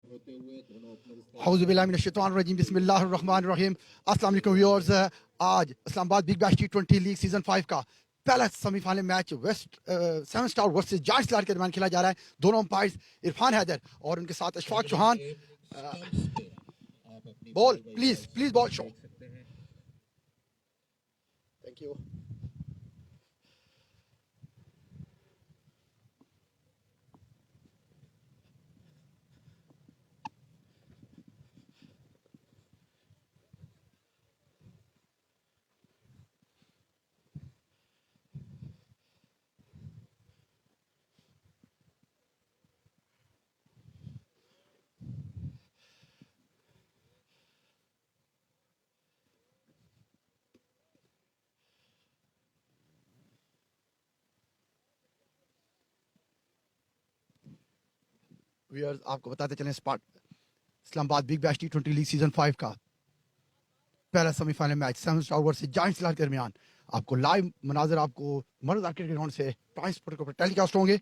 औज़ुबिल्लाहिमिनश्शैतानिर्रजीम बिस्मिल्लाहिर्रहमानिर्रहीम। अस्सलाम वालेकुम व्यूअर्स। आज Islamabad big bash T20 league season 5 का पहला semifinal match west 7 star versus giants Lahore के दरमियान खेला जा रहा है। दोनों अंपायर्स इरफान हैदर और उनके साथ Ashfaq Chauhan. Ball please ball show. Thank you. Viewers आपको बताते चलें स्पार्ट Islamabad big bash T20 league season 5 का पहला semifinal match 7 star versus giants Lahore के दरमियान आपको लाइव मनाजर आपको मर्गज़ार क्रिकेट ग्राउंड से टाइम स्पोर्ट के ऊपर टेलीकास्ट होंगे।